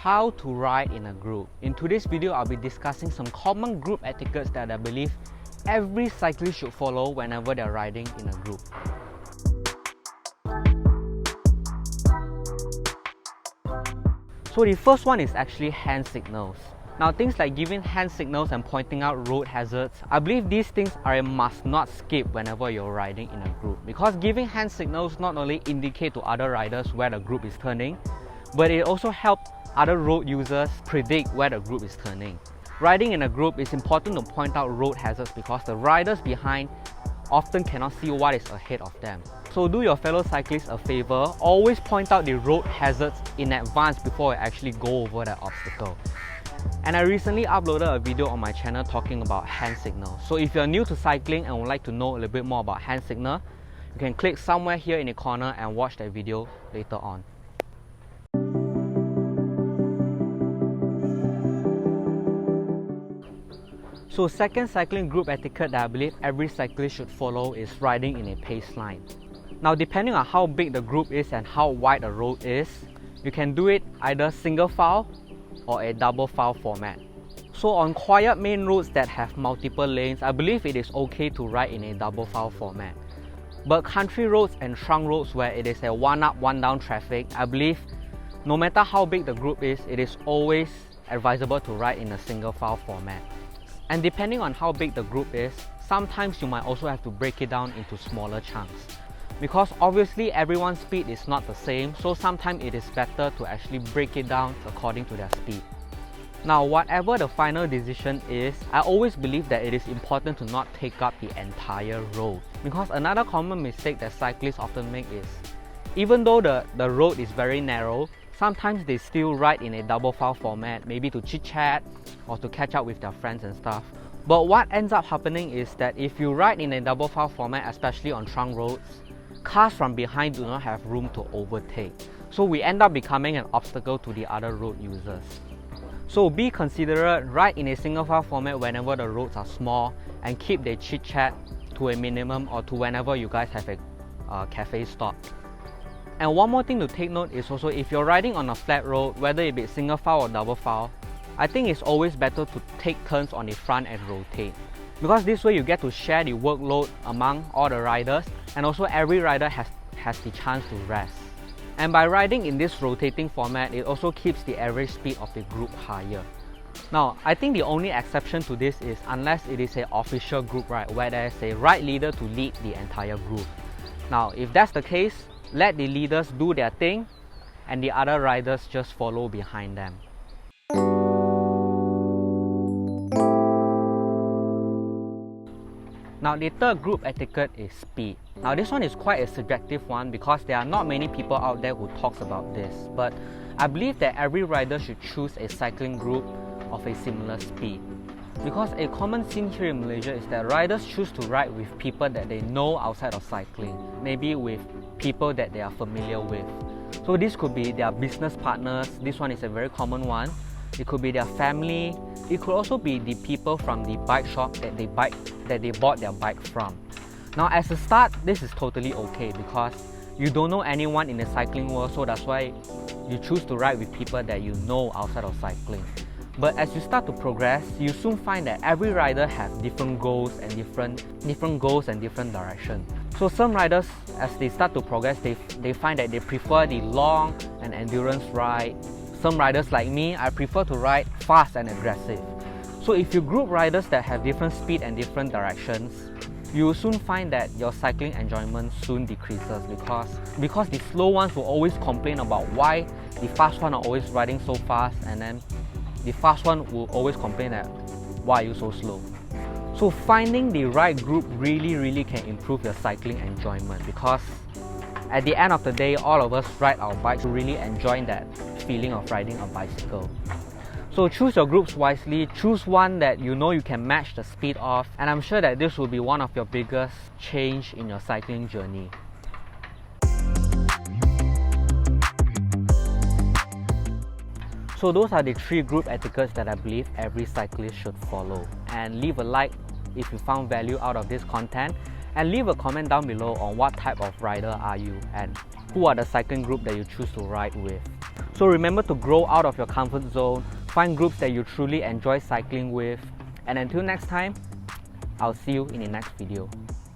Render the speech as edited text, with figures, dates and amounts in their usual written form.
How to ride in a group. In today's video, I'll be discussing some common group etiquettes that I believe every cyclist should follow whenever they're riding in a group. So the first one is actually hand signals. Now, things like giving hand signals and pointing out road hazards, I believe these things are a must not skip whenever you're riding in a group, because giving hand signals not only indicate to other riders where the group is turning, but it also helps other road users predict where the group is turning. Riding in a group, it's important to point out road hazards because the riders behind often cannot see what is ahead of them. So do your fellow cyclists a favor, always point out the road hazards in advance before you actually go over that obstacle. And I recently uploaded a video on my channel talking about hand signals. So if you're new to cycling and would like to know a little bit more about hand signal, you can click somewhere here in the corner and watch that video later on. So second cycling group etiquette that I believe every cyclist should follow is riding in a pace line. Now, depending on how big the group is and how wide the road is, you can do it either single file or a double file format. So on quiet main roads that have multiple lanes, I believe it is okay to ride in a double file format. But country roads and trunk roads where it is a one up, one down traffic, I believe no matter how big the group is, it is always advisable to ride in a single file format. And depending on how big the group is, sometimes you might also have to break it down into smaller chunks. Because obviously everyone's speed is not the same, so sometimes it is better to actually break it down according to their speed. Now, whatever the final decision is, I always believe that it is important to not take up the entire road. Because another common mistake that cyclists often make is, even though the road is very narrow, sometimes they still ride in a double file format, maybe to chit chat or to catch up with their friends and stuff. But what ends up happening is that if you ride in a double file format, especially on trunk roads, cars from behind do not have room to overtake. So we end up becoming an obstacle to the other road users. So be considerate, ride in a single file format whenever the roads are small, and keep the chit chat to a minimum or to whenever you guys have a cafe stop. And one more thing to take note is also, if you're riding on a flat road, whether it be single file or double file, I think it's always better to take turns on the front and rotate. Because this way you get to share the workload among all the riders, and also every rider has the chance to rest. And by riding in this rotating format, it also keeps the average speed of the group higher. Now, I think the only exception to this is unless it is an official group ride where there is a ride leader to lead the entire group. Now, if that's the case, let the leaders do their thing and the other riders just follow behind them. Now, the third group etiquette is speed. Now, this one is quite a subjective one because there are not many people out there who talks about this, but I believe that every rider should choose a cycling group of a similar speed. Because a common scene here in Malaysia is that riders choose to ride with people that they know outside of cycling, maybe with people that they are familiar with. So this could be their business partners, this one is a very common one. It could be their family, it could also be the people from the bike shop that they bought their bike from. Now, as a start, this is totally okay because you don't know anyone in the cycling world, so that's why you choose to ride with people that you know outside of cycling. But as you start to progress, you soon find that every rider has different goals and different directions. So some riders, as they start to progress, they find that they prefer the long and endurance ride. Some riders like me, I prefer to ride fast and aggressive. So if you group riders that have different speed and different directions, you will soon find that your cycling enjoyment soon decreases because the slow ones will always complain about why the fast ones are always riding so fast, and then the fast one will always complain that why are you so slow. So finding the right group really can improve your cycling enjoyment, because at the end of the day, all of us ride our bikes to really enjoy that feeling of riding a bicycle. So choose your groups wisely, choose one that you know you can match the speed of, and I'm sure that this will be one of your biggest change in your cycling journey. So those are the 3 group etiquettes that I believe every cyclist should follow. And leave a like if you found value out of this content, and leave a comment down below on what type of rider are you and who are the cycling group that you choose to ride with. So remember to grow out of your comfort zone, find groups that you truly enjoy cycling with, and until next time, I'll see you in the next video.